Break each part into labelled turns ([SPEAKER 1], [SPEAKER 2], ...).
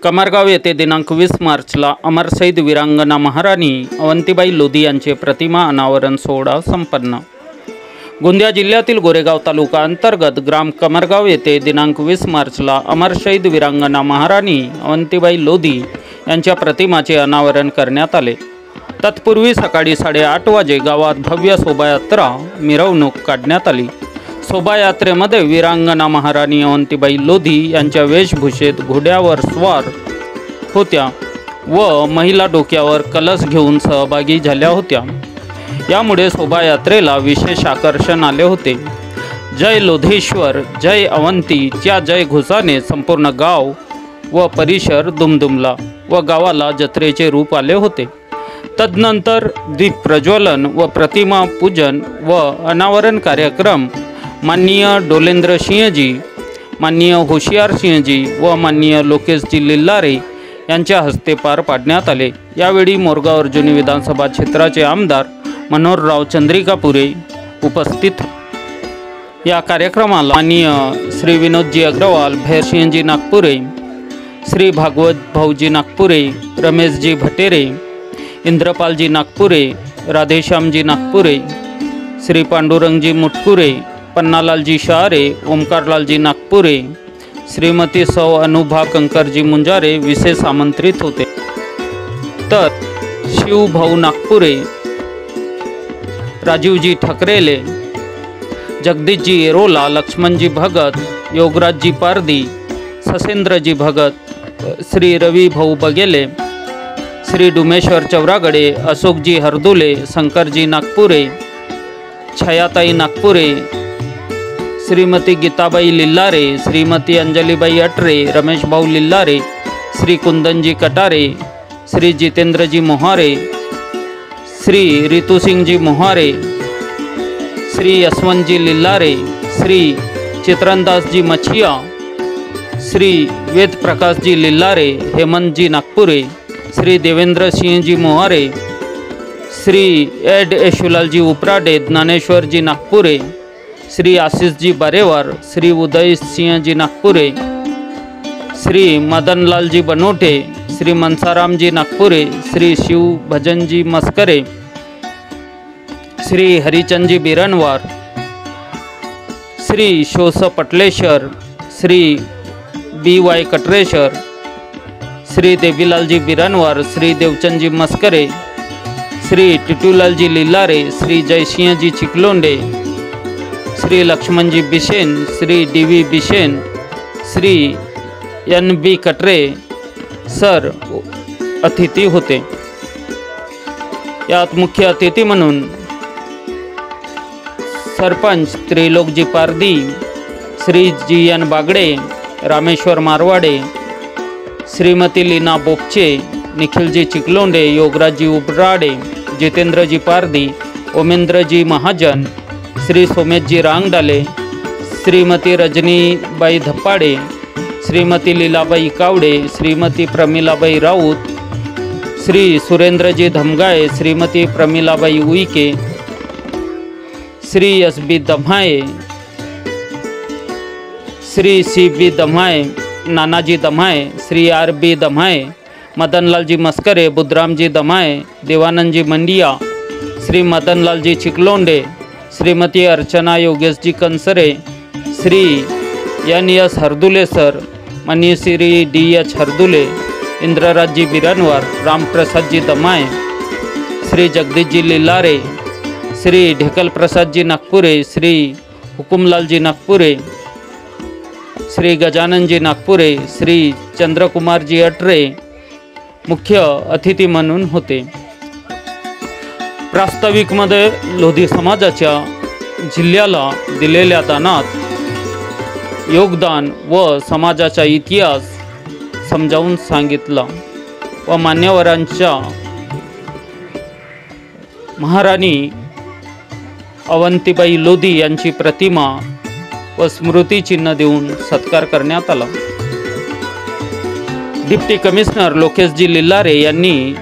[SPEAKER 1] कमरगाव येथे दिनांक 20 मार्चला अमर शहीद वीरांगना महाराणी अवंतीबाई लोधी यांचे प्रतिमा अनावरण सोहळा संपन्न। गोंदिया जिल्ह्यातील गोरेगाव तालुका अंतर्गत ग्राम कमरगाव येथे दिनांक 20 मार्चला अमर शहीद वीरांगना महाराणी अवंतीबाई लोधी यांच्या प्रतिमाचे अनावरण करण्यात आले। तत्पूर्वी सकाळी 8:30 वाजे गावात भव्य शोभायात्रा मिरवणूक काढण्यात आली। शोभायात्रेमध्ये वीरांगना महाराणी अवंतीबाई लोधी यांच्या वेशभूषेत घोड्यावर स्वार होत्या व महिला डोक्यावर कलश घेऊन सहभागी झाल्या होत्या। यामुळे शोभायात्रेला विशेष आकर्षण आले होते। जय लोधेश्वर जय अवंतीच्या जय घोषाने संपूर्ण गाव व परिसर दुमदुमला व गावाला जत्रेचे रूप आले होते। तदनंतर दीप प्रज्वलन व प्रतिमा पूजन व अनावरण कार्यक्रम माननीय डोलेंद्र सिंहजी, माननीय होशियार सिंहजी व माननीय लोकेशजी लिल्लारे यांच्या हस्ते पार पाडण्यात आले। यावेळी मोरगाव अर्जुनी विधानसभा क्षेत्राचे आमदार मनोहरराव चंद्रिकापुरे उपस्थित। या कार्यक्रमाला माननीय श्री विनोदजी अग्रवाल, भैरसिंहजी नागपुरे, श्री भागवत भाऊजी नागपुरे, रमेशजी भटेरे, इंद्रपालजी नागपुरे, राधेश्यामजी नागपुरे, श्री पांडुरंगजी मुटकुरे, पन्नालालजी शहारे, ओमकारलालजी नागपुरे, श्रीमती सौ अनुभा कंकरजी मुंजारे विशेष आमंत्रित होते। तर शिवभाऊ नागपुरे, राजीवजी ठकरेले, जगदीशजी एरोला, लक्ष्मणजी भगत, योगराजजी पारदी, ससेंद्रजी भगत, श्री रवी भाऊ बगेले, श्री डुमेश्वर चौरागडे, अशोकजी हरदुले, शंकरजी नागपुरे, छायाताई नागपुरे, श्रीमती गीताबाई लिल्लारे, श्रीमती अंजलीबाई अटरे, रमेश भाऊ लिल्लारे, श्री कुंदनजी कटारे, श्री जितेंद्रजी मोहारे, श्री रितुसिंहजी मोहारे, श्री यशवंतजी लिल्लारे, श्री चित्रनदासजी मछिया, श्री वेद प्रकाशजी लिल्लारे, हेमंतजी नागपुरे, श्री देवेंद्र सिंहजी मोहारे, श्री एड यशुलालजी उपराडे, ज्ञानेश्वरजी नागपुरे, श्री आशीषजी बारेवार, श्री उदय सिंहजी नागपुरे, श्री मदनलालजी बनोटे, श्री मनसारामजी नागपुरे, श्री शिव भजनजी मस्करे, श्री हरिचंदजी बिरनवार, श्री शोस Patleshwar, Shri BY Katreshwar, Shri Devilalji Birnwar, Shri Devchandji Maskare, Shri Titulalji Lillare, Shri Jaisinghji Chiklonde, Shri Laxmanji Bisen, Shri DV Bisen, Shri NB Katre sir अतिथी होते। यात मुख्य अतिथी म्हणून सरपंच त्रिलोकजी पारदी, श्री GN बागडे, रामेश्वर मारवाडे, श्रीमती लीना बोपचे, निखिलजी चिकलोंडे, योगराजजी उपराडे, जितेंद्रजी पारदी, ओमेंद्रजी महाजन, श्री सोमेशजी रांगडाले, श्रीमती रजनीबाई धप्पाडे, श्रीमती लीलाबाई कावडे, श्रीमती प्रमिलाबाई राऊत, श्री सुरेंद्रजी धमगाळे, श्रीमती प्रमिलाबाई उईके, श्री SB दम्हाळे, श्री CB दम्हाळे, नानाजी दम्हाळे, श्री RB दम्हाळे, मदनलालजी मस्करे, बुद्धरामजी दम्हाळे, देवानंदजी मंडिया, श्री मदनलालजी चिकलोंडे, श्रीमती अर्चना योगेशजी कंसरे, श्री NS हरदुले सर, माननीय श्री DH हरदुले, इंद्रराजजी बिरनवार, रामप्रसादजी दमाय, श्री जगदीशजी लिल्लारे, श्री ढेकल प्रसादजी नागपुरे, श्री हुकुमलालजी नागपुरे, श्री गजाननजी नागपुरे, श्री चंद्रकुमारजी अटरे मुख्य अतिथी म्हणून होते। प्रास्ताविकमध्ये लोधी समाजाच्या जिल्ह्याला दिलेल्या दानात योगदान व समाजाचा इतिहास समजावून सांगितला व मान्यवरांच्या महाराणी अवंतीबाई लोधी यांची प्रतिमा व स्मृतिचिन्ह देऊन सत्कार करण्यात आला। डिप्टी कमिशनर लोकेशजी लिल्लारे यांनी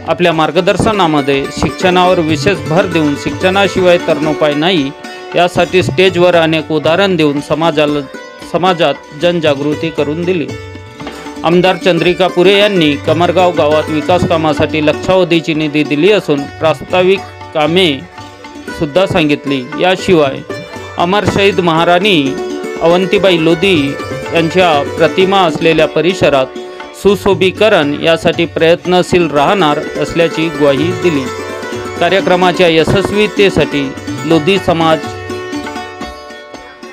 [SPEAKER 1] आपल्या मार्गदर्शनामध्ये शिक्षणावर विशेष भर देऊन शिक्षणाशिवाय तरणोपाय नाही यासाठी स्टेजवर अनेक उदाहरण देऊन समाजात जनजागृती करून दिली. आमदार चंद्रिका पुरे यांनी कमरगाव गावात विकास कामासाठी लक्षावधीची निधी दिली असून प्रास्ताविक कामे सुद्धा सांगितली. याशिवाय अमर शहीद महाराणी अवंतीबाई लोधी यांच्या प्रतिमा असलेल्या परिसरात सुशोभीकरण यासाठी प्रयत्नशील राहणार असल्याची ग्वाही दिली. कार्यक्रमाच्या यशस्वीतेसाठी लोधी समाज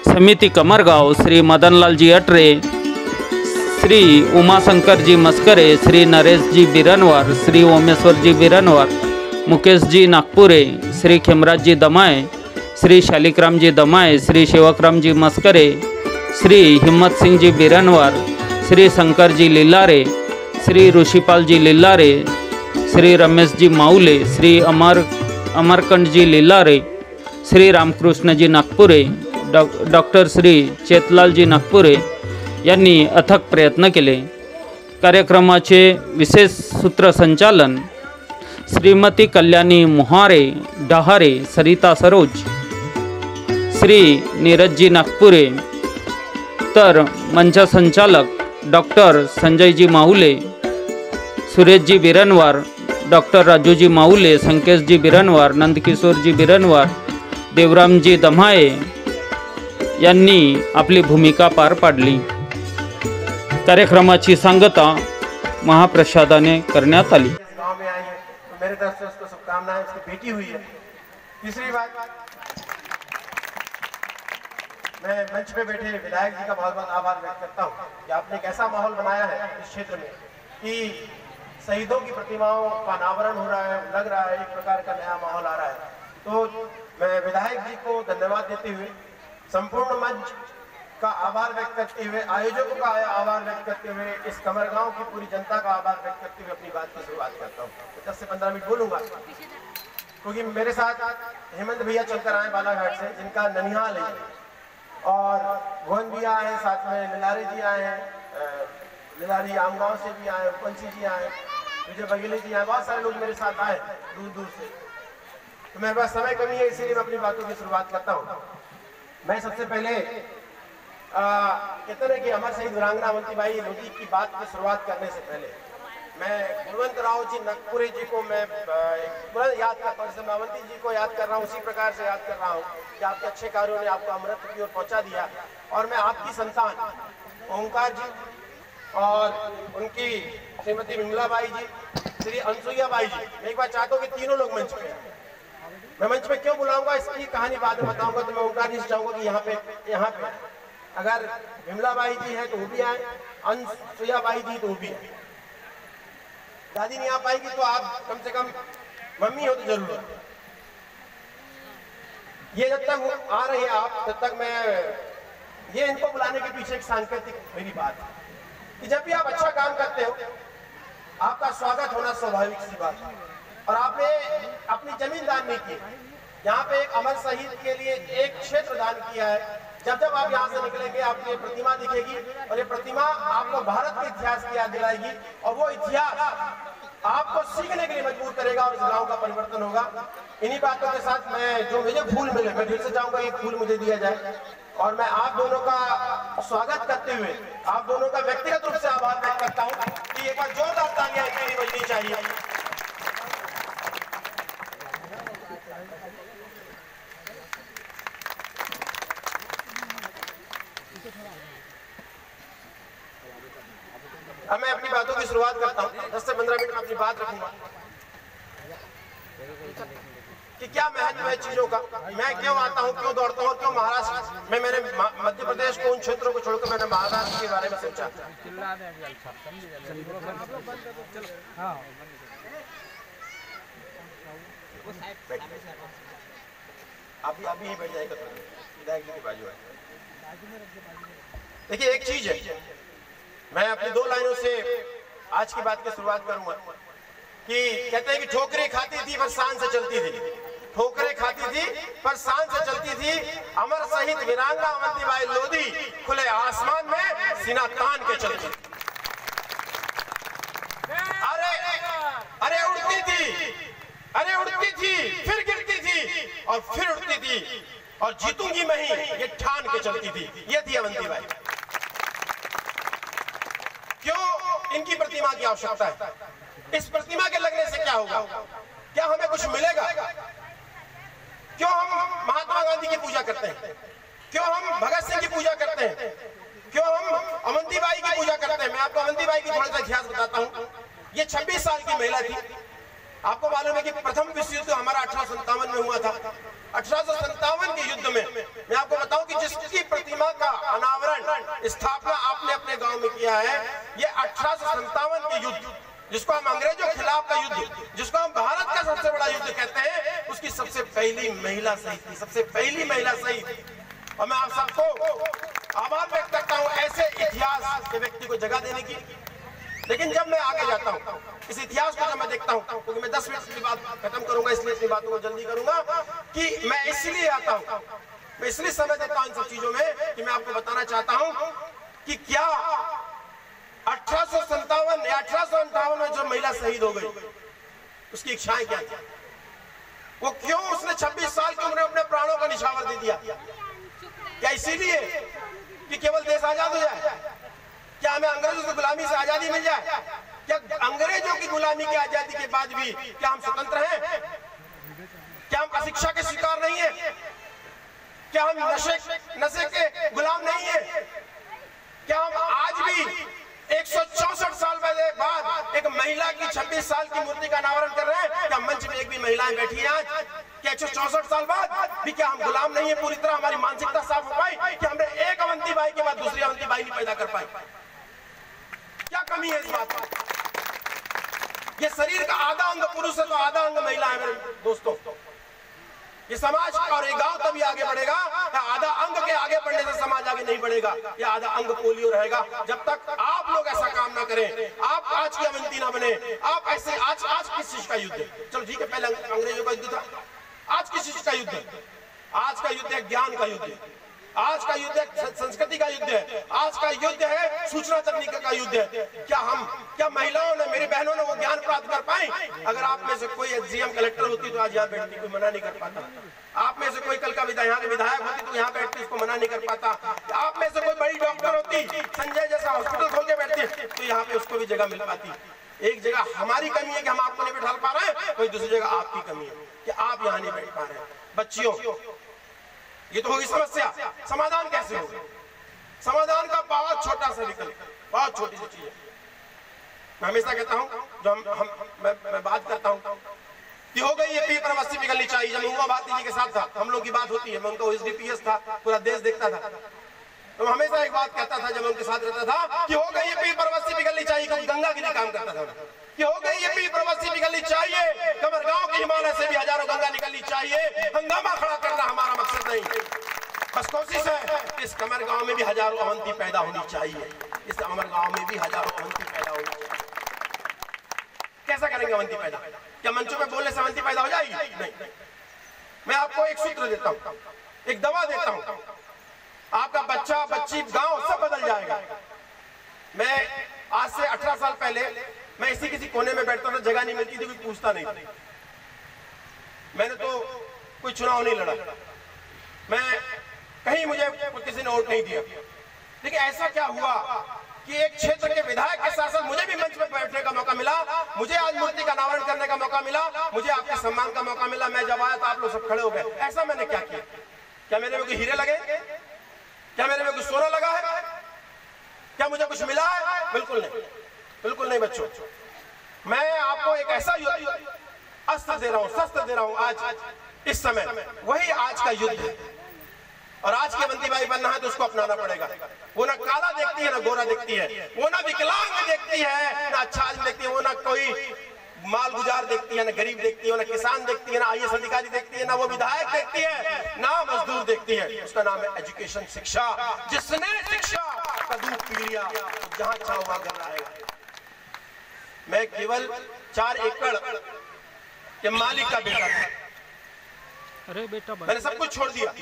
[SPEAKER 1] समिती कमरगाव, श्री मदनलालजी अटरे, श्री उमाशंकरजी मस्करे, श्री नरेशजी बिरनवार, श्री ओमेश्वरजी बिरनवार, मुकेशजी नागपुरे, श्री खेमराजजी दमाय, श्री शालिकरामजी दमाय, श्री सेवकरामजी मस्करे, श्री हिम्मतसिंहजी बिरनवार, श्री शंकरजी लिल्लारे, श्री ऋषिपालजी लिल्लारे, श्री रमेशजी माऊले, श्री अमरकंडजी लिल्लारे, श्री रामकृष्णजी नागपुरे, डॉक्टर श्री चेतलालजी नागपुरे यांनी अथक प्रयत्न केले. कार्यक्रमाचे विशेष सूत्रसंचालन श्रीमती कल्याणी मोहारे डहारे, सरिता सरोज, श्री नीरजजी नागपुरे, तर मंचसंचालक डॉक्टर संजयजी माहुले, सुरेशजी बिरनवार, डॉक्टर राजूजी माहुले, संकेशजी बिरनवार, नंदकिशोरजी बिरनवार, देवरामजी दमाये यांनी आपली भूमिका पार पाडली. कार्यक्रमाची सांगता महाप्रसादाने करण्यात आली.
[SPEAKER 2] मेरे तरफ से उसको शुभकामनाएं, उसकी बेटी हुई है. तीसरी बात, मैं मंच पे बैठे विधायक जी का बहुत बहुत आभार व्यक्त करता हूँ कि आपने एक ऐसा माहौल बनाया है इस क्षेत्र में कि शहीदों की प्रतिमाओं का अनावरण हो रहा है, लग रहा है एक प्रकार का नया माहौल आ रहा है. तो मैं विधायक जी को धन्यवाद देते हुए, संपूर्ण मंच का आभार व्यक्त करते हुए, आयोजकों का आभार व्यक्त करते हुए, इस कमरगांव की पूरी जनता का आभार व्यक्त करते हुए अपनी बात की शुरुआत करता हूँ. 10 से 15 मिनट बोलूंगा क्योंकि मेरे साथ हेमंत भैया चलकर आए बालाघाट से, जिनका ननिहाल है, और भुवन भी आए हैं, साथ में लिलारे जी आए हैं, लिलारी आमगांव से भी आए, उपंसी जी आए, विजय बघेले जी आए, बहुत सारे लोग मेरे साथ आए दूर दूर से. तो मेरे पास समय कमी है, इसीलिए मैं अपनी बातों की शुरुआत करता हूँ. मैं सबसे पहले कहते हैं कि अमर शहीद वीरांगना अवंतीबाई लोधी की बात की शुरुआत करने से पहले मैं गुणवंत राव जी नागपुरे जी को मैं याद करता हूँ. मैं अवंती जी को याद कर रहा हूँ, उसी प्रकार से याद कर रहा हूँ कि आपके अच्छे कार्यों ने आपको अमृत की ओर पहुँचा दिया. और मैं आपकी संतान ओंकार जी और उनकी श्रीमती विमलाबाई जी, श्री अनसुईयाबाई जी, मैं एक बार चाहता हूँ कि तीनों लोग मंच पे. मैं मंच पे क्यों बुलाऊंगा इसकी कहानी बाद में बताऊंगा. तो मैं ओंकार जी से चाहूंगा कि यहाँ पे अगर विमलाबाई जी है तो वो भी आए, अनसुईयाबाई जी तो वो भी आए. दादी नहीं आ पाएगी तो आप कम से कम मम्मी हो तो जरूर. ये जब तक आ रही है आप, तब तक मैं ये इनको बुलाने के पीछे एक सांकेतिक मेरी बात है कि जब भी आप अच्छा काम करते हो आपका स्वागत होना स्वाभाविक सी बात है. और आपने अपनी जमीन दान नहीं की, यहाँ पे एक अमर शहीद के लिए एक क्षेत्र दान किया है. जब जब आप यहाँ से निकलेंगे आपकी प्रतिमा दिखेगी और ये प्रतिमा आपको भारत के इतिहास की याद दिलाएगी और वो इतिहास आपको सीखने के लिए मजबूर करेगा और इस गांव का परिवर्तन होगा. इन्हीं बातों के साथ मैं जो मुझे फूल मिले, मैं फिर से चाहूंगा ये फूल मुझे दिया जाए और मैं आप दोनों का स्वागत करते हुए आप दोनों का व्यक्तिगत रूप से आभार व्यक्त करता हूँ कि एक बार जोरदार तालियां इनके लिए बजनी चाहिए. अब मैं अपनी बातों की शुरुआत करता हूँ. 10 से 15 मिनट में अपनी बात रखूंगा कि क्या महत्व है चीजों का, मैं क्यों आता हूँ, क्यों दौड़ता हूँ, क्यों महाराष्ट्र में मैंने मध्य प्रदेश को उन क्षेत्रों को छोड़कर मैंने महाराष्ट्र के बारे में सोचा. अभी ही बैठ जाएगा विधायक जी के बाजू है. देखिए एक चीज है, मैं अपनी 2 लाइनों से आज की बात की शुरुआत करूंगा कि कहते हैं कि ठोकरें खाती थी पर शान से चलती थी, ठोकरें खाती थी पर शान से चलती थी. अमर शहीद वीरांगना अवंतीबाई लोधी खुले आसमान में सीना तान के चलती थी. अरे उड़ती थी, अरे उड़ती थी, फिर गिरती थी और फिर उड़ती थी और जीतूंगी मैं ही ये ठान के चलती थी. ये थी अवंतीबाई. इनकी प्रतिमा की आवश्यकता है। इस प्रतिमा के लगने से क्या होगा? क्या हमें कुछ मिलेगा? क्यों हम महात्मा गांधी की पूजा करते हैं? क्यों हम भगत सिंह की पूजा करते हैं? क्यों हम अवंतीबाई की पूजा करते हैं? मैं आपको अवंतीबाई की थोड़ा सा इतिहास बताता हूँ। ये 26 साल की महिला थी। आपको मालूम है कि प्रथम विश्व युद्ध हमारा 1857 में हुआ था। 1857 के युद्ध में मैं आपको बताऊं कि जिसकी प्रतिमा का अनावरण स्थापना आपने अपने गांव में किया है, ये 1857 के युद्ध, जिसको हम अंग्रेजों के खिलाफ का युद्ध, जिसको हम भारत का सबसे बड़ा युद्ध कहते हैं, उसकी सबसे पहली महिला शहीद थी, सबसे पहली महिला शहीद। और मैं आप सबको आभार व्यक्त करता हूं ऐसे इतिहास के व्यक्ति को जगह देने की। लेकिन जब मैं आगे जाता हूं, इस इतिहास को जब मैं देखता हूं, क्योंकि मैं 10 मिनट की बात खत्म करूंगा, इसलिए अपनी बातों को जल्दी करूंगा कि मैं इसलिए आता हूं, मैं इसलिए समय देता हूं इन सब चीजों में कि मैं आपको बताना चाहता हूं कि क्या 1857 या 1858 में जो महिला शहीद हो गई, उसकी इच्छाएं क्या थी? वो क्यों उसने 26 साल की उम्र में अपने प्राणों का निछावर दे दिया? क्या इसीलिए कि केवल देश आजाद हो जाए? क्या हमें अंग्रेजों की गुलामी से आजादी मिल जाए? क्या अंग्रेजों की गुलामी की आजादी के बाद भी क्या हम स्वतंत्र हैं? क्या हम अशिक्षा के शिकार नहीं है? क्या हम नशे के गुलाम नहीं है? क्या हम आज भी 164 साल बाद एक महिला की 26 साल की मूर्ति का अनावरण कर रहे हैं? क्या मंच में एक भी महिलाएं बैठी हैं आज? क्या 164 साल बाद भी क्या हम गुलाम नहीं है? पूरी तरह हमारी मानसिकता साफ हो पाई कि हमने एक अवंतीबाई के बाद दूसरी अवंतीबाई नहीं पैदा कर पाई? क्या कमी है इस बात में? ये शरीर का आधा अंग पुरुष है तो आधा अंग महिला है मेरे दोस्तों। ये समाज और ये गांव तभी आगे बढ़ेगा, या आधा अंग के आगे बढ़ने से समाज आगे नहीं बढ़ेगा, या आधा अंग पोलियो रहेगा। जब तक आप लोग ऐसा काम ना करें, आप आज की अवंती ना बने, आप ऐसे आज किस चीज का युद्ध है? चलो ठीक है, पहले अंग्रेजों का युद्ध था, आज किस चीज का युद्ध है? आज का युद्ध है ज्ञान का युद्ध है, आज का युद्ध है संस्कृति का युद्ध है, आज का युद्ध है सूचना तकनीक का युद्ध है। क्या महिलाओं ने, मेरी बहनों ने वो ज्ञान प्राप्त कर पाई? अगर आप में से कोई एसडीएम कलेक्टर होती तो आज यहाँ बैठती, कोई मना नहीं कर पाता। आप में से कोई कल का यहाँ के विधायक होती तो यहाँ बैठती, उसको मना नहीं कर पाता। आप में से कोई बड़ी डॉक्टर होती, संजय जैसा हॉस्पिटल खोल के बैठती, तो यहाँ पे उसको भी जगह मिल पाती। एक जगह हमारी कमी है कि हम आपको नहीं बैठा पा रहे हैं, कोई दूसरी जगह आपकी कमी है कि आप यहाँ नहीं बैठ पा रहे हैं। बच्चियों, ये तो होगी समस्या, समाधान कैसे होगा? समाधान का बहुत छोटा सा विकल्प, बहुत छोटी सी चीज है। मैं हमेशा कहता हूँ, जो मैं बात करता हूँ कि हो गई ये पी प्रवासी निकलनी चाहिए। जब उमा भारती जी के साथ था, हम लोग की बात होती है, मैं उनका एसडीपीएस था, पूरा देश देखता था, तो हमेशा एक बात कहता था जब उनके साथ रहता था कि हो गई ये पी प्रवासी निकलनी चाहिए, क्योंकि गंगा के लिए काम करता था कि हो गई ये पी प्रवासी निकलनी चाहिए, कमरगांव के हिमालय से भी हजारों गंगा निकलनी चाहिए। हंगामा खड़ा करना हमारा मकसद नहीं, बस कोशिश है इस कमरगांव में भी हजारों अवंती पैदा होनी चाहिए, इस अमरगांव में भी हजारों अवंती पैदा होनी चाहिए। कैसा करेंगे अवंती पैदा? क्या मंचों में बोलने से अवंती पैदा हो जाएगी? नहीं। मैं आपको एक सूत्र देता हूँ, एक दवा देता हूँ, आपका बच्चा बच्ची गांव सब बदल जाएगा। मैं आज से 18 साल पहले मैं इसी किसी कोने में बैठता था, जगह नहीं मिलती थी, कोई पूछता नहीं था। मैंने तो कोई चुनाव नहीं लड़ा, मैं कहीं मुझे किसी ने वोट नहीं दिया, लेकिन ऐसा क्या हुआ कि एक क्षेत्र के विधायक के साथ साथ मुझे भी मंच पर बैठने का मौका मिला, मुझे आज मूर्ति का अनावरण करने का मौका मिला, मुझे आपके सम्मान का मौका मिला। मैं जब आया तो आप लोग सब खड़े हो गए। ऐसा मैंने क्या किया? क्या मेरे में कोई हीरे लगे? क्या मेरे में कुछ सोना लगा है? क्या मुझे कुछ मिला है? बिल्कुल नहीं, बिल्कुल नहीं बच्चों। मैं आपको एक ऐसा अस्त्र दे रहा हूँ, शस्त्र दे रहा हूँ आज इस समय, वही आज का युद्ध है। और आज की अवंतीबाई बनना है तो उसको अपनाना पड़ेगा। वो ना काला देखती है, ना गोरा देखती है, वो ना विकलांग देखती है, ना अच्छा आदमी देखती है, वो ना कोई माल गुजार देखती है, ना गरीब देखती है, ना किसान देखती है, ना आईएएस अधिकारी देखती है, ना वो विधायक देखती है, ना मजदूर देखती है। उसका नाम है एजुकेशन, शिक्षा। जिसने शिक्षा का दूध पी लिया जहां चाहो वहां घर आएगा। मैं केवल 4 एकड़ के मालिक का बेटा था,
[SPEAKER 1] अरे बेटा
[SPEAKER 2] मैंने सब कुछ छोड़ दिया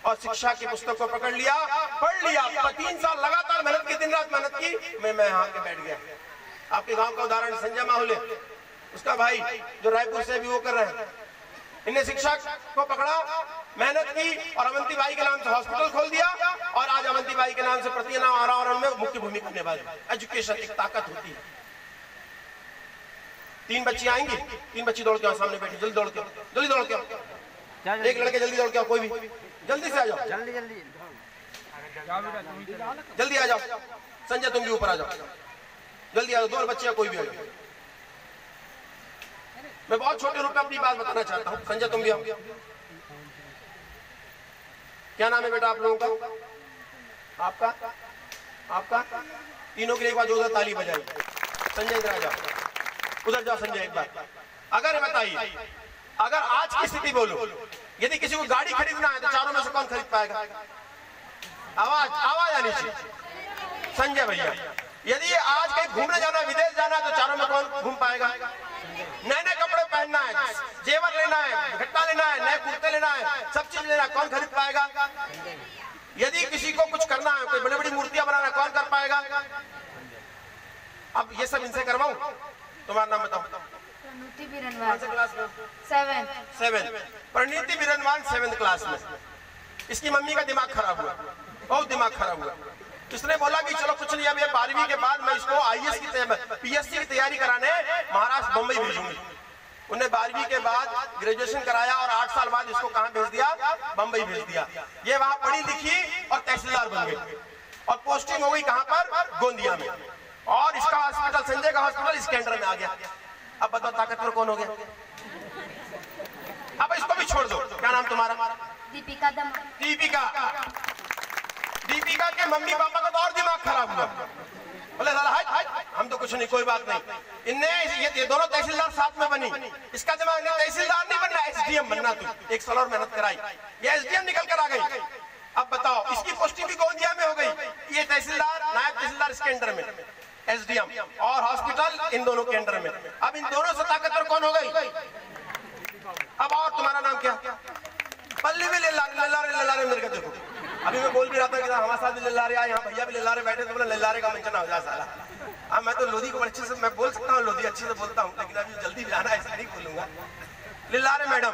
[SPEAKER 2] और शिक्षा की पुस्तक को पकड़ लिया, पढ़ लिया। 3 साल लगातार मेहनत की, दिन रात मेहनत की। मैं यहाँ के बैठ गया। आपके गांव का उदाहरण संजय माहौले, उसका भाई जो रायपुर से भी वो कर रहे हैं, इनने शिक्षक को पकड़ा, मेहनत की और अवंती बाई के नाम से हॉस्पिटल खोल दिया और आज अवंती बाई के नाम से प्रतिनाम में मुख्य भूमिका निभाई। एजुकेशन एक ताकत होती है। 3 बच्ची आएंगी, 3 बच्ची दौड़ के आओ सामने बैठी, जल्दी दौड़ के, जल्दी दौड़ के आओ। एक लड़के जल्दी दौड़ के आओ, कोई भी जल्दी से आ जाओ, जल्दी जल्दी जल्दी आ जाओ। संजय तुम भी ऊपर आ जाओ, जल्दी आ जाओ। 2 बच्चे कोई भी आ जाओ। मैं बहुत छोटे रूप में अपनी बात बताना चाहता हूँ। संजय तुम भी आओ। क्या नाम है बेटा आप लोगों का? आपका आपका तीनों के लिए एक बार जोरदार ताली बजाई। संजय इधर आ जाओ, उधर जाओ संजय एक बार। अगर बताइए, अगर आज की स्थिति बोलो, यदि किसी को गाड़ी खरीदना है तो चारों में से कौन खरीद पाएगा? आवाज आवाज आनी चाहिए। संजय भैया, यदि आज कहीं घूमने जाना, विदेश जाना है तो चारों में कौन घूम पाएगा? नए नए कपड़े पहनना है, जेवर लेना है, घट्टा लेना है, नए कुर्ते लेना है, सब चीज लेना है, कौन खरीद पाएगा? यदि किसी को कुछ करना है, कोई बड़ी बड़ी मूर्तियां बनाना है, कौन कर पाएगा? अब ये सब इनसे करवाऊं? तुम्हारा नाम बताओ।
[SPEAKER 3] प्रणीति बिरनवाल,
[SPEAKER 2] क्लास में? 7 प्रणीति बिरनवाल 7th क्लास में। इसकी मम्मी का दिमाग खराब हुआ, बहुत दिमाग खराब हुआ। इसने बोला कि चलो कुछ नहीं, अब ये 12वीं के बाद मैं इसको IAS की PSC की तैयारी कराने महाराष्ट्र बम्बई भेजूंगी। उन्हें 12वीं के बाद ग्रेजुएशन कराया और 8 साल बाद इसको कहां भेज दिया? बम्बई भेज दिया। ये वहां पढ़ी लिखी और तहसीलदार बन गई और पोस्टिंग हो गई कहां पर? गोंदिया में। और इसका हॉस्पिटल, संजय का हॉस्पिटल इसके अंडर में आ गया। अब बताओ ताकतवर कौन हो गया? अब इसको भी छोड़ दो। क्या नाम तुम्हारा?
[SPEAKER 3] दीपिका दम।
[SPEAKER 2] दीपिका। दीपिका के मम्मी पापा का तो और दिमाग खराब हुआ। बोले हम तो कुछ नहीं, कोई बात नहीं। इनने ये दोनों तहसीलदार साथ में बनी। इसका दिमाग नहीं, तहसीलदार नहीं बनना, SDM बनना। तू 1 साल और मेहनत कराई, ये SDM निकल कर आ गई। अब बताओ, इसकी पोस्टिंग भी गोंदिया में हो गई। ये तहसीलदार, नायब तहसीलदार इसके अंडर में, SDM और हॉस्पिटल इन दोनों के अंडर में। अब इन दोनों से ताकतवर कौन हो गई? अब और तुम्हारा नाम क्या? पल्ली भी ले ला रहे मेरे को। देखो अभी मैं बोल भी रहा था कि हमारे साथ भी लल्लारे आए, यहाँ भैया भी लल्लारे बैठे, तो बोला लल्लारे का मंचन हो जाए साला। अब मैं तो लोधी को अच्छे से मैं बोल सकता हूँ, लोधी अच्छे से बोलता हूँ, लेकिन अभी जल्दी जाना है ऐसा नहीं बोलूंगा। लल्लारे मैडम,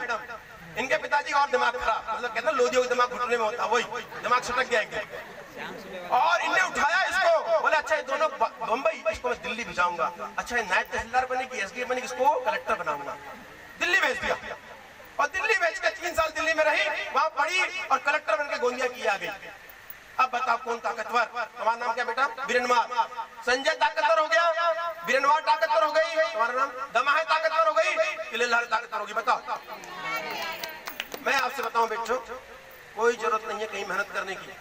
[SPEAKER 2] इनके पिताजी का और दिमाग खराब, मतलब कहते हैं लोधियों का दिमाग घुटने में होता, वही दिमाग छटक गया एकदम। और इनने उठाया इसको, बोले अच्छा ये दोनों बम्बई, इसको मैं दिल्ली भेजाऊंगा। अच्छा ये नायब तहसीलदार बनेगी, SDM बनेगी, इसको कलेक्टर बनाऊंगा। दिल्ली भेज दिया और दिल्ली भेज के 3 साल दिल्ली में रही, वहां पढ़ी और कलेक्टर बनकर गोंदिया की आ गई। अब बताओ कौन ताकतवर? तुम्हारा नाम क्या बेटा? बिरनवाल। संजय ताकतवर हो गया, बिरनवाल ताकतवर हो गई, तुम्हारा नाम दमा है ताकतवर हो गई, लल्लारे ताकतवर होगी। बताओ, मैं आपसे बताऊं बेटो, कोई जरूरत नहीं है कहीं मेहनत करने की।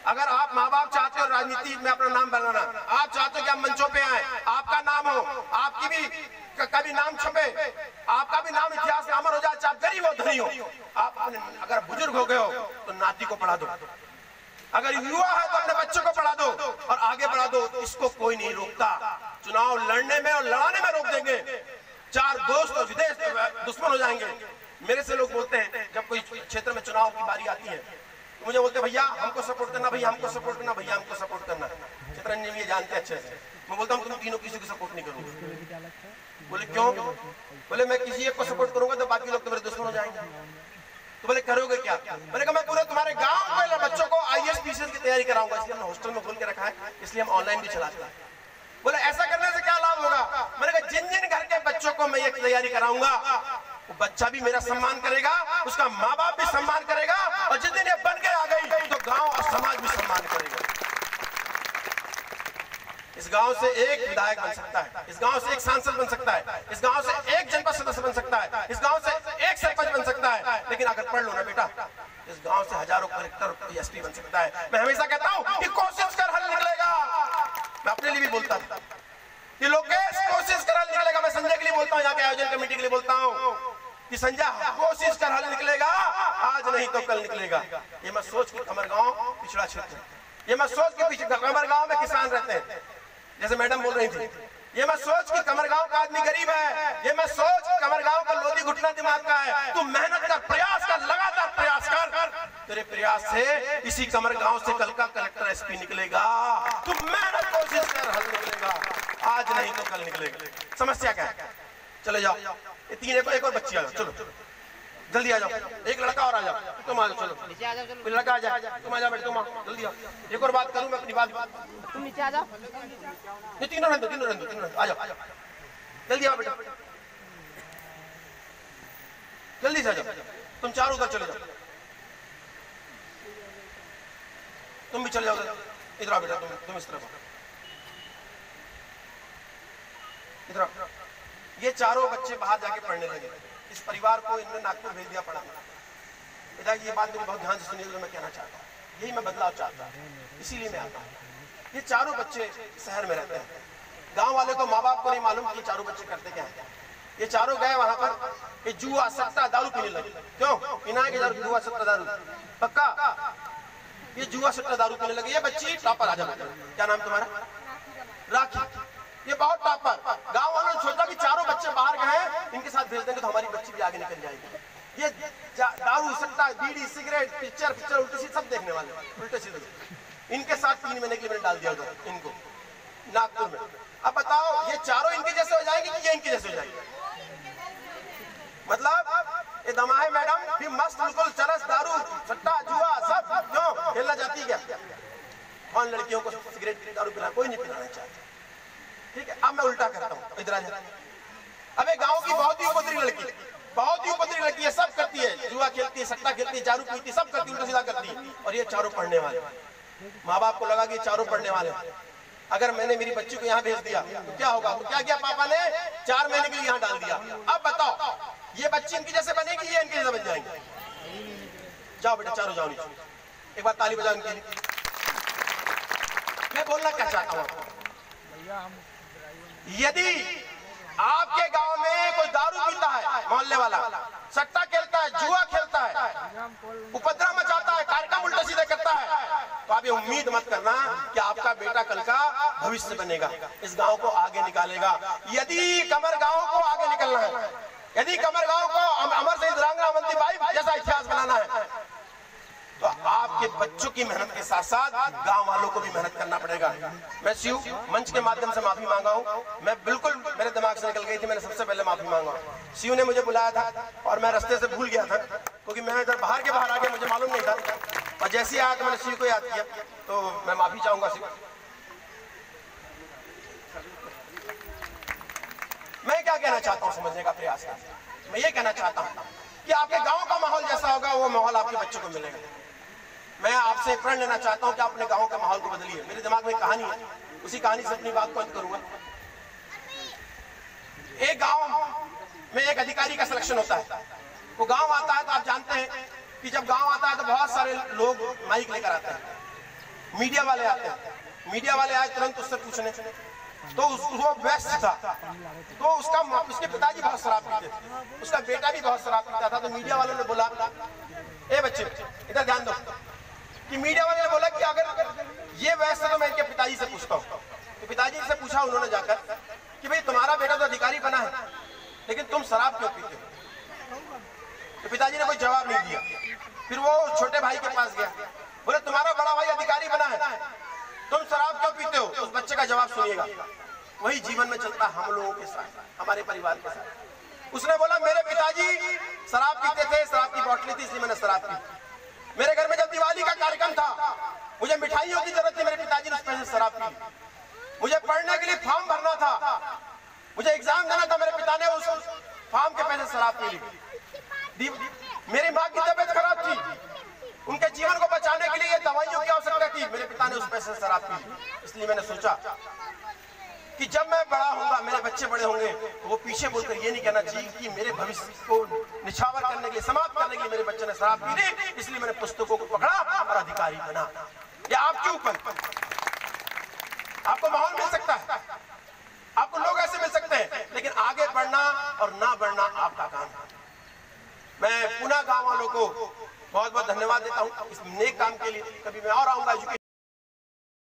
[SPEAKER 2] अगर आप माँ बाप चाहते हो राजनीति में अपना नाम बनाना, आप चाहते हो कि आप मंचों पे आए, आपका नाम हो, आपकी भी कभी नाम छपे, आपका भी नाम इतिहास में अमर हो जाए, चाहे गरीब हो धनी हो। आप अगर बुजुर्ग हो गए हो तो नाती को पढ़ा दो, अगर युवा है तो अपने बच्चों को पढ़ा दो और आगे बढ़ा दो। इसको कोई नहीं रोकता। चुनाव लड़ने में और लड़ाने में रोक देंगे, 4 दोस्त और विदेश दुश्मन हो जाएंगे। मेरे से लोग बोलते हैं जब कोई क्षेत्र में चुनाव की बारी आती है, मुझे बोलते भैया हमको सपोर्ट करना, भैया हमको सपोर्ट करना, भैया हमको सपोर्ट करना। चित्रंजन जी ये जानते अच्छे से। मैं बोलता हूँ तुम तीनों किसी को सपोर्ट नहीं करूंगा। बोले क्यों? बोले मैं किसी एक को सपोर्ट करूंगा तो बाकी लोग तो मेरे दुश्मन हो जाएंगे। तो बोले करोगे क्या? मैंने कहा मैं पूरे तुम्हारे गांव के बच्चों को IAS PCS की तैयारी कराऊंगा, इसलिए हमने हॉस्टल में खोल के रखा है, इसलिए हम ऑनलाइन भी चलाते हैं। बोले ऐसा करने से क्या लाभ होगा? मैंने कहा जिन जिन घर के बच्चों को मैं ये तैयारी कराऊंगा, वो बच्चा भी मेरा सम्मान करेगा, उसका माँ बाप भी सम्मान करेगा, और जिस दिन ये बन के आ गई तो गांव और समाज भी सम्मान करेगा। इस गांव से एक विधायक बन सकता है, इस गांव से एक सांसद बन सकता है, इस गांव से एक जनपद सदस्य बन सकता है, इस गांव से एक सरपंच बन सकता है। लेकिन अगर पढ़ लो ना बेटा, इस गांव से हजारों कलेक्टर PSP बन सकता है। मैं हमेशा कहता हूं कि कोशिश कर हल निकलेगा। मैं अपने लिए भी बोलता था कि लोकेश कोशिश कर हल निकलेगा। मैं संजय के लिए बोलता हूँ, यहाँ के आयोजन कमेटी के लिए बोलता हूँ कि संजय कोशिश कर हल निकलेगा, आज नहीं तो कल निकलेगा। ये मत सोच कि कमरगांव पिछड़ा क्षेत्र, ये मत सोच कि कमरगांव में किसान रहते हैं जैसे मैडम बोल रही थी, ये मत सोच कि कमरगांव का आदमी गरीब है, ये मत सोच कि कमरगांव का लोधी घुटना दिमाग का है। तू मेहनत कर, प्रयास कर, लगातार प्रयास कर, तेरे प्रयास से इसी कमरगांव से कल का कलेक्टर SP निकलेगा। तू मेहनत कोशिश कर, हल निकलेगा, आज नहीं तो कल निकलेगा। समस्या क्या है? चले जाओ, ये 3 एक और बच्ची आ जाओ, चलो जल्दी आ जाओ, एक लड़का और आ जाओ, तुम आ जाओ, चलो कोई लड़का आ जाए, तुम आ जाओ बेटे, तुम आओ जल्दी आओ। एक और बात करूं मैं अपनी बात,
[SPEAKER 4] तुम नीचे आ जाओ।
[SPEAKER 2] ये तीनों रहने दो, आ जाओ जल्दी आओ बेटा, जल्दी से आ जाओ, तुम चारों उधर चले जाओ, तुम भी चले जाओ इधर आओ बेटा, तुम इस तरफ आओ, इधर आओ। ये चारों बच्चे बाहर जाके पढ़ने लगे, इस परिवार को इन्होंने नागपुर भेज दिया पढ़ाने। पिताजी ये बात मेरी बहुत ध्यान से सुनिए, जो मैं कहना चाहता हूँ, यही मैं बदलाव चाहता हूँ, इसीलिए मैं आता हूँ। ये चारों बच्चे शहर में रहते हैं, गांव वाले को, माँ बाप को नहीं मालूम कि ये चारों बच्चे करते क्या है। ये चारों गए वहां पर, ये जुआ सट्टा दारू पीने लगे। क्यों? इना के जुआ सट्टा दारू पक्का, ये जुआ सट्टा दारू पीने लगे। ये बच्ची टॉपर आ जाए, क्या नाम तुम्हारा? राखी। ये बहुत टॉपर। गांव वालों ने सोचा कि चारों बच्चे बाहर गए, इनके साथ भेज देंगे तो हमारी बच्ची भी आगे निकल जाएगी। ये दारू सट्टा बीड़ी सिगरेट पिक्चर उल्टी सीधी सब देखने वाले, उल्टे सीधे। इनके साथ 3 महीने के लिए मैंने डाल दिया था इनको नागपुर में। अब बताओ ये चारों इनके जैसे हो जाएंगे कि ये इनके जैसे हो जाएंगे? मतलब ये दमाहे मैडम भी मस्त बिल्कुल चरस दारू सट्टा जुआ सब क्यों खेलना चाहती है क्या? कौन लड़कियों को सिगरेट दारू पिला? कोई नहीं पिलाना चाहता। ठीक है, अब मैं उल्टा करता हूँ, इधर आ जाए। अबे गांव की बहुत ही उपद्रवी लड़की है, सब करती है, जुआ खेलती है, सट्टा खेलती है, दारू पीती है, सब करती है, उल्टा सीधा करती है। और ये चारों पढ़ने वाले, माँ बाप को लगा कि चारों पढ़ने वाले, अगर मैंने मेरी बच्ची को यहाँ भेज दिया तो क्या होगा? तो क्या किया पापा ने? 4 महीने के लिए यहाँ डाल दिया। अब बताओ ये बच्ची इनकी जैसे बनेगी, ये इनके जैसे बन जाएंगे? जाओ बेटा चारों जाओ नीचे, एक बार ताली बजाओ इनके लिए। मैं बोलना क्या चाहता हूँ, यदि आपके गांव में कोई दारू पीता है, मोहल्ले वाला सट्टा खेलता है, जुआ खेलता है, उपद्रव मचाता है, कार्यक्रम उल्टे सीधे करता है, तो आप ये उम्मीद मत करना कि आपका बेटा कल का भविष्य बनेगा, इस गांव को आगे निकालेगा। यदि कमर गांव को आगे निकलना है, यदि कमर गांव को अमर शहीद वीरांगना अवंतीबाई जैसा इतिहास बनाना है, तो आपके बच्चों की मेहनत के साथ साथ गांव वालों को भी मेहनत करना पड़ेगा। मैं शिव मंच के माध्यम से माफी मांगा हूं, मैं बिल्कुल मेरे दिमाग से निकल गई थी, मैंने सबसे पहले माफी मांगा। शिव ने मुझे बुलाया था और मैं रास्ते से भूल गया था, क्योंकि मैं इधर बाहर के बाहर आ गया, मुझे मालूम नहीं था, और जैसे ही आया तो मैंने शिव को याद किया, तो मैं माफी चाहूंगा शिव। मैं क्या कहना चाहता हूँ समझने का प्रयास करें। मैं ये कहना चाहता हूँ कि आपके गांव का माहौल जैसा होगा वो माहौल आपके बच्चों को मिलेगा। मैं आपसे प्रण लेना चाहता हूं कि आप अपने गांव के माहौल को बदलिए। मेरे दिमाग में कहानी है, उसी कहानी से अपनी बात को अंत करूंगा। एक गांव में एक अधिकारी का सिलेक्शन होता है, वो गांव आता है तो आप जानते हैं कि जब गांव आता है तो बहुत सारे लोग माइक लेकर आते हैं, मीडिया वाले आते हैं। मीडिया वाले आए तुरंत उससे पूछने, तो वो व्यस्त था, तो उसके पिताजी बहुत शराब पीते थे, उसका बेटा भी बहुत शराब पीता था। तो मीडिया वालों ने बोला, ए बच्चे इधर ध्यान दो, कि मीडिया वाले ने बोला कि अगर ये व्यस्त है तो मैं इनके पिताजी से पूछता हूँ। तो पिताजी से पूछा उन्होंने जाकर कि भाई तुम्हारा बेटा तो अधिकारी बना है, लेकिन तुम शराब क्यों पीते हो? तो पिताजी ने कोई जवाब नहीं दिया। फिर वो छोटे भाई के पास गया, बोले तुम्हारा बड़ा भाई अधिकारी बना है, तुम शराब क्यों पीते हो? उस बच्चे का जवाब सुनिएगा। वही जीवन में चलता हम लोगों के साथ, हमारे परिवार के साथ। उसने बोला मेरे पिताजी शराब पीते थे, शराब की बोतलें थी इसलिए मैंने शराब पी। मेरे घर में जब दिवाली का कार्यक्रम था, मुझे मिठाइयों की जरूरत थी, मेरे पिताजी ने उस पैसे शराब पी। मुझे पढ़ने के लिए फॉर्म भरना था, मुझे एग्जाम देना था, मेरे पिता ने उस फॉर्म के पैसे शराब पी ली। मेरी माँ की तबीयत खराब थी, उनके जीवन को बचाने के लिए दवाइयों की आवश्यकता थी, मेरे पिता ने उस पैसे से शराब पी ली। इसलिए मैंने सोचा कि जब मैं बड़ा होऊंगा, मेरे बच्चे बड़े होंगे, तो वो पीछे बोलकर ये नहीं कहना चाहिए कि मेरे भविष्य को निछावर करने के लिए, समाप्त करने के लिए मेरे बच्चे ने शराब पी ली, इसलिए मैंने पुस्तकों को पकड़ा और अधिकारी बना। ये आपके ऊपर, आपको माहौल मिल सकता है, आपको लोग ऐसे मिल सकते हैं, लेकिन आगे बढ़ना और ना बढ़ना आपका काम है। मैं पुनः गांव वालों को बहुत बहुत धन्यवाद देता हूं इस नेक काम के लिए। कभी मैं और आऊंगा